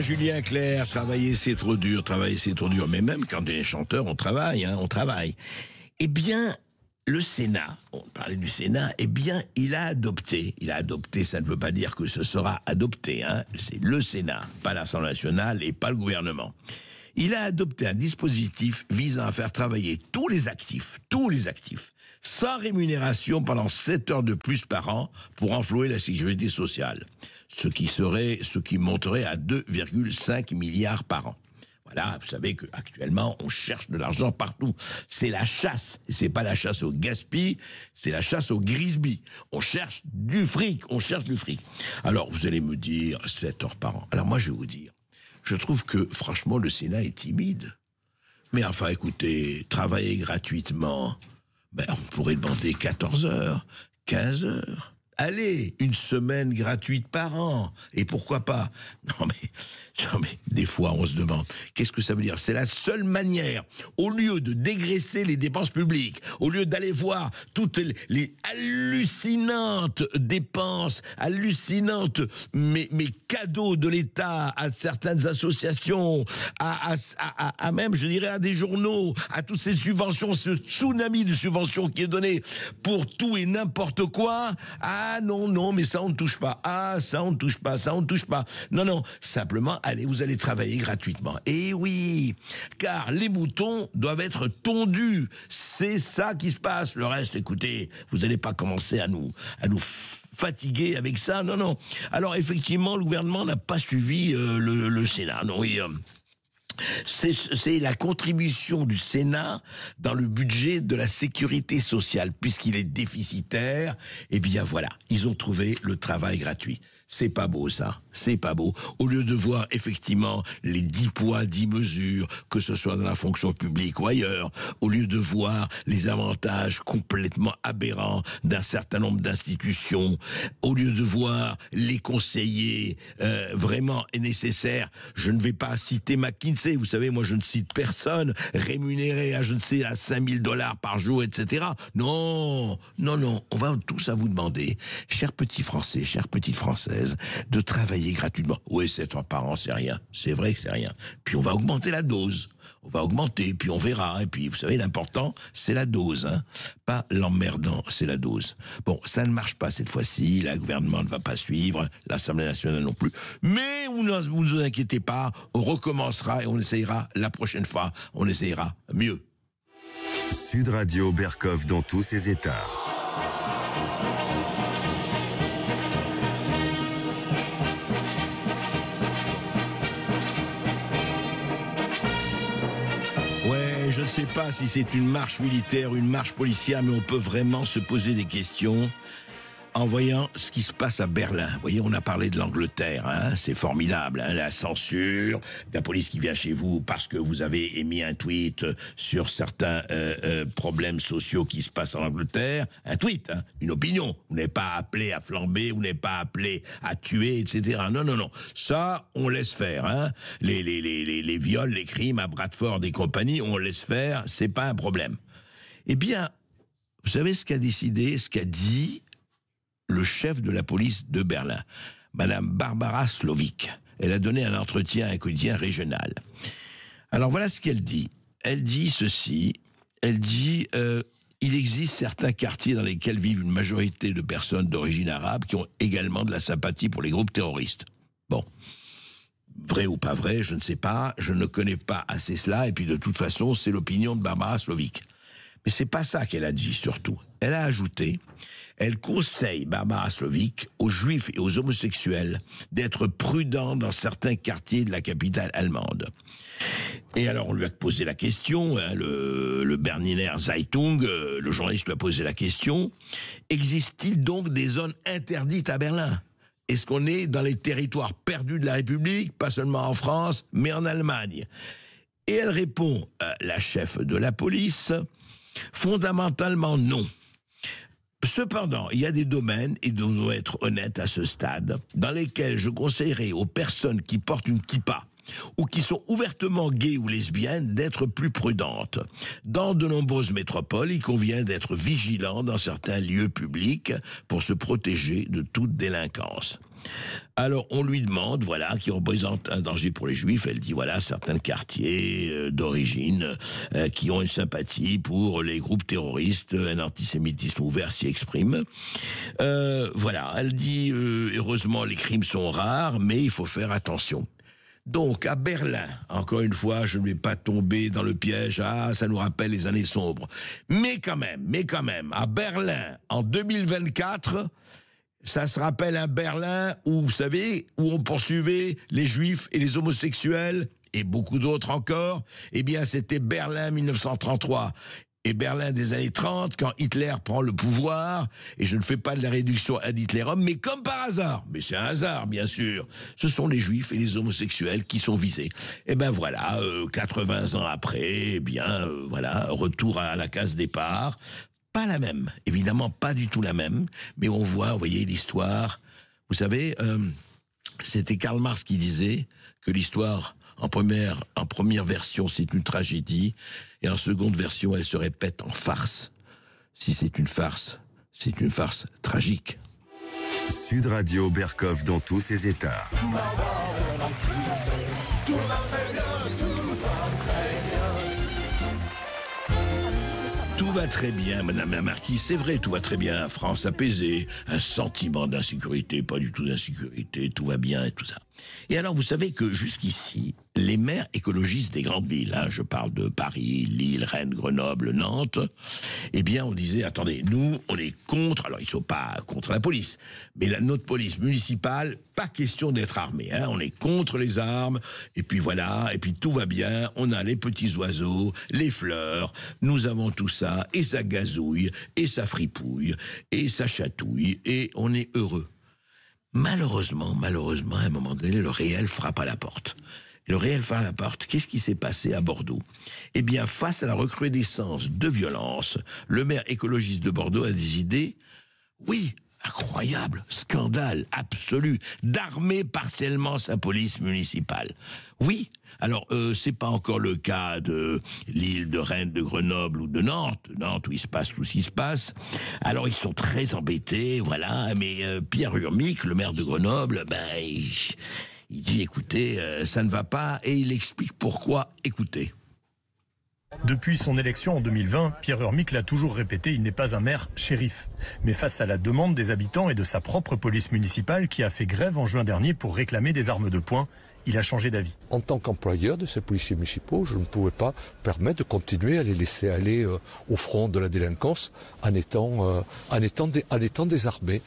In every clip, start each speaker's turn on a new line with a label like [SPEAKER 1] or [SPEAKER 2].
[SPEAKER 1] Julien Clerc, travailler c'est trop dur, travailler c'est trop dur. Mais même quand on est chanteur, on travaille, on travaille. Eh bien, le Sénat, on parlait du Sénat, eh bien, il a adopté, ça ne veut pas dire que ce sera adopté, c'est le Sénat, pas l'Assemblée nationale et pas le gouvernement. Il a adopté un dispositif visant à faire travailler tous les actifs, sans rémunération pendant 7 heures de plus par an pour enflouer la sécurité sociale. Ce qui monterait à 2,5 milliards par an. Voilà, vous savez qu'actuellement, on cherche de l'argent partout. C'est la chasse. Et c'est pas la chasse au gaspille, c'est la chasse au grisby. On cherche du fric. Alors, vous allez me dire 7 heures par an. Alors moi, je vais vous dire, je trouve que, franchement, le Sénat est timide. Mais enfin, écoutez, travailler gratuitement, on pourrait demander 14 heures, 15 heures. Allez, une semaine gratuite par an. Et pourquoi pas ? Non mais, des fois, on se demande, qu'est-ce que ça veut dire ? C'est la seule manière, au lieu de dégraisser les dépenses publiques, au lieu d'aller voir toutes les hallucinantes dépenses, mais cadeaux de l'État à certaines associations, à même, je dirais, à des journaux, à toutes ces subventions, ce tsunami de subventions qui est donné pour tout et n'importe quoi. Ah non, mais ça on ne touche pas. Ah, ça on ne touche pas. Non, simplement, allez, vous allez travailler gratuitement. Et oui, car les moutons doivent être tondus. C'est ça qui se passe. Le reste, écoutez, vous n'allez pas commencer à nous fatiguer avec ça. Non. Alors, effectivement, le gouvernement n'a pas suivi le Sénat. Non, oui. C'est la contribution du Sénat dans le budget de la sécurité sociale, puisqu'il est déficitaire. Eh bien voilà, ils ont trouvé le travail gratuit. C'est pas beau ça, c'est pas beau. Au lieu de voir effectivement les 10 poids, 10 mesures, que ce soit dans la fonction publique ou ailleurs, au lieu de voir les avantages complètement aberrants d'un certain nombre d'institutions, au lieu de voir les conseillers vraiment nécessaires, je ne vais pas citer McKinsey, vous savez, moi je ne cite personne, rémunéré à, je ne sais, à $5,000 par jour, etc. Non, on va tous à vous demander, chers petits Français, chères petites Françaises, de travailler gratuitement. Oui, 7 heures par an, c'est rien. C'est vrai que c'est rien. Puis on va augmenter la dose. Puis on verra. Et puis, vous savez, l'important, c'est la dose. Pas l'emmerdant, c'est la dose. Bon, ça ne marche pas cette fois-ci. Le gouvernement ne va pas suivre. L'Assemblée nationale non plus. Mais vous ne vous inquiétez pas. On recommencera et on essayera la prochaine fois. On essayera mieux.
[SPEAKER 2] Sud Radio Berkov dans tous ses états.
[SPEAKER 1] Je ne sais pas si c'est une marche militaire, une marche policière, mais on peut vraiment se poser des questions en voyant ce qui se passe à Berlin. Vous voyez, on a parlé de l'Angleterre, c'est formidable, la censure, la police qui vient chez vous parce que vous avez émis un tweet sur certains problèmes sociaux qui se passent en Angleterre. Un tweet, une opinion. Vous n'êtes pas appelé à flamber, vous n'êtes pas appelé à tuer, etc. Non. Ça, on laisse faire. Les viols, les crimes à Bradford et compagnie, on laisse faire, c'est pas un problème. Eh bien, vous savez ce qu'a dit le chef de la police de Berlin, Madame Barbara Slowik. Elle a donné un entretien à un quotidien régional. Alors voilà ce qu'elle dit. Elle dit ceci, il existe certains quartiers dans lesquels vivent une majorité de personnes d'origine arabe qui ont également de la sympathie pour les groupes terroristes. Bon, vrai ou pas vrai, je ne sais pas, je ne connais pas assez cela, et puis de toute façon, c'est l'opinion de Barbara Slowik. Mais c'est pas ça qu'elle a dit, surtout. Elle a ajouté, elle conseille, Barbara Slowik, aux juifs et aux homosexuels d'être prudents dans certains quartiers de la capitale allemande. Et alors, on lui a posé la question, le Berliner Zeitung, le journaliste lui a posé la question, existe-t-il donc des zones interdites à Berlin ? Est-ce qu'on est dans les territoires perdus de la République, pas seulement en France, mais en Allemagne ? Et elle répond, la chef de la police, fondamentalement non. Cependant, il y a des domaines, et nous devons être honnêtes à ce stade, dans lesquels je conseillerais aux personnes qui portent une kippa ou qui sont ouvertement gays ou lesbiennes d'être plus prudentes. Dans de nombreuses métropoles, il convient d'être vigilant dans certains lieux publics pour se protéger de toute délinquance. Alors on lui demande, voilà, qui représente un danger pour les Juifs. Elle dit, voilà, certains quartiers d'origine qui ont une sympathie pour les groupes terroristes, un antisémitisme ouvert s'y exprime. Voilà, elle dit, heureusement les crimes sont rares, mais il faut faire attention. Donc, à Berlin, encore une fois, je ne vais pas tomber dans le piège, ça nous rappelle les années sombres. Mais quand même, à Berlin, en 2024, ça se rappelle un Berlin où, vous savez, où on poursuivait les juifs et les homosexuels, et beaucoup d'autres encore. Eh bien, c'était Berlin 1933. Et Berlin des années 30, quand Hitler prend le pouvoir, et je ne fais pas de la réduction ad Hitlerum, mais comme par hasard, mais c'est un hasard bien sûr, ce sont les juifs et les homosexuels qui sont visés. Et ben voilà, 80 ans après, eh bien voilà, retour à la case départ, pas la même, évidemment pas du tout la même, mais on voit, vous voyez, l'histoire, vous savez, c'était Karl Marx qui disait que l'histoire, en première version, c'est une tragédie, et en seconde version, elle se répète en farce. Si c'est une farce tragique.
[SPEAKER 2] Sud Radio Berkov dans tous ses états.
[SPEAKER 1] Tout va très bien, madame la marquise, c'est vrai, tout va très bien. France apaisée, un sentiment d'insécurité, pas du tout d'insécurité, tout va bien et tout ça. Et alors, vous savez que jusqu'ici, les maires écologistes des grandes villes, je parle de Paris, Lille, Rennes, Grenoble, Nantes, eh bien, on disait, attendez, nous, on est contre, alors ils ne sont pas contre la police, mais notre police municipale, pas question d'être armée, on est contre les armes, et puis voilà, et puis tout va bien, on a les petits oiseaux, les fleurs, nous avons tout ça, et ça gazouille, et ça fripouille, et ça chatouille, et on est heureux. Malheureusement, à un moment donné, le réel frappe à la porte. Et le réel frappe à la porte. Qu'est-ce qui s'est passé à Bordeaux? Eh bien, face à la recrudescence de violence, le maire écologiste de Bordeaux a décidé, oui, incroyable, scandale absolu, d'armer partiellement sa police municipale. Oui, alors c'est pas encore le cas de Lille, de Rennes, de Grenoble ou de Nantes où il se passe tout ce qui se passe. Alors ils sont très embêtés, voilà, mais Pierre Urmic, le maire de Grenoble, il dit écoutez, ça ne va pas, et il explique pourquoi, écoutez.
[SPEAKER 3] Depuis son élection en 2020, Pierre Urmic l'a toujours répété, il n'est pas un maire shérif. Mais face à la demande des habitants et de sa propre police municipale qui a fait grève en juin dernier pour réclamer des armes de poing, il a changé d'avis.
[SPEAKER 4] En tant qu'employeur de ces policiers municipaux, je ne pouvais pas permettre de continuer à les laisser aller au front de la délinquance en étant désarmés.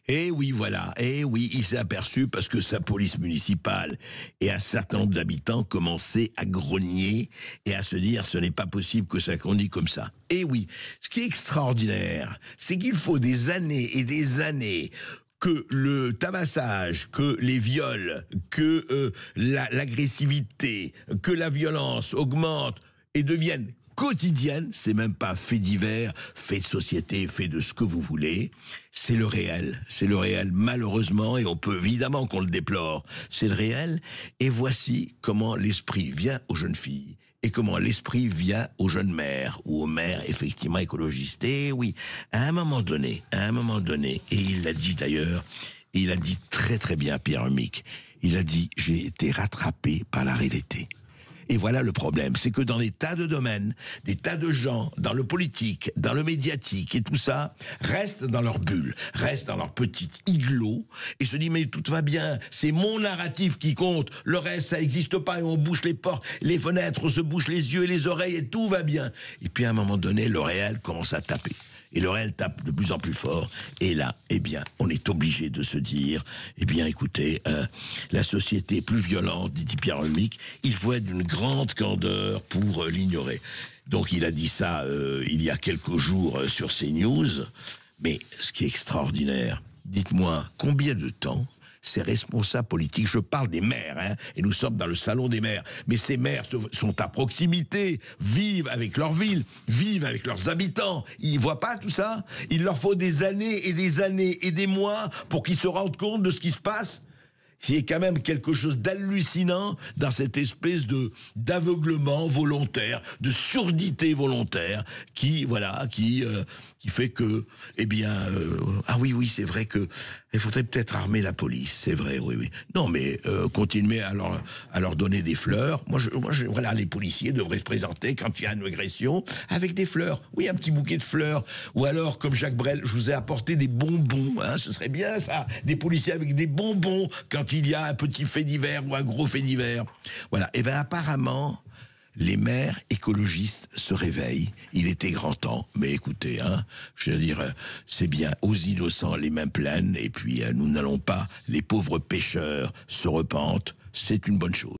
[SPEAKER 1] Et oui, voilà. Et oui, il s'est aperçu parce que sa police municipale et un certain nombre d'habitants commençaient à grogner et à se dire ce n'est pas possible que ça continue comme ça. Et oui, ce qui est extraordinaire, c'est qu'il faut des années et des années que le tabassage, que les viols, que l'agressivité, que la violence augmente et deviennent quotidienne, c'est même pas fait divers, fait de société, fait de ce que vous voulez, c'est le réel malheureusement, et on peut évidemment qu'on le déplore, c'est le réel, et voici comment l'esprit vient aux jeunes filles, et comment l'esprit vient aux jeunes mères, ou aux mères effectivement écologistes, et oui, à un moment donné, et il l'a dit d'ailleurs, il a dit très très bien Pierre Urmic, il a dit, j'ai été rattrapé par la réalité. Et voilà le problème, c'est que dans des tas de domaines, des tas de gens, dans le politique, dans le médiatique et tout ça, restent dans leur bulle, restent dans leur petit igloo, et se disent mais tout va bien, c'est mon narratif qui compte, le reste ça n'existe pas, et on bouche les portes, les fenêtres, on se bouche les yeux et les oreilles et tout va bien. Et puis à un moment donné, le réel commence à taper. Et le réel tape de plus en plus fort. Et là, eh bien, on est obligé de se dire, eh bien, écoutez, la société est plus violente, dit Pierre Urmic, il faut être d'une grande candeur pour l'ignorer. Donc, il a dit ça il y a quelques jours sur CNews. Mais ce qui est extraordinaire, dites-moi, combien de temps ces responsables politiques, je parle des maires, et nous sommes dans le salon des maires, mais ces maires sont à proximité, vivent avec leur ville, vivent avec leurs habitants, ils voient pas tout ça? Il leur faut des années et des mois pour qu'ils se rendent compte de ce qui se passe? il y a quand même quelque chose d'hallucinant dans cette espèce d'aveuglement volontaire, de surdité volontaire qui fait que, ah oui, c'est vrai que il faudrait peut-être armer la police, c'est vrai, oui. Non, mais continuer à leur donner des fleurs. Moi, voilà, les policiers devraient se présenter quand il y a une agression avec des fleurs. Oui, un petit bouquet de fleurs. Ou alors, comme Jacques Brel, je vous ai apporté des bonbons. Hein, ce serait bien ça, des policiers avec des bonbons quand il y a un petit fait divers ou un gros fait divers. Voilà. Et bien, apparemment, les maires écologistes se réveillent. Il était grand temps. Mais écoutez, je veux dire, c'est bien aux innocents les mains pleines. Et puis, nous n'allons pas, les pauvres pêcheurs se repentent. C'est une bonne chose.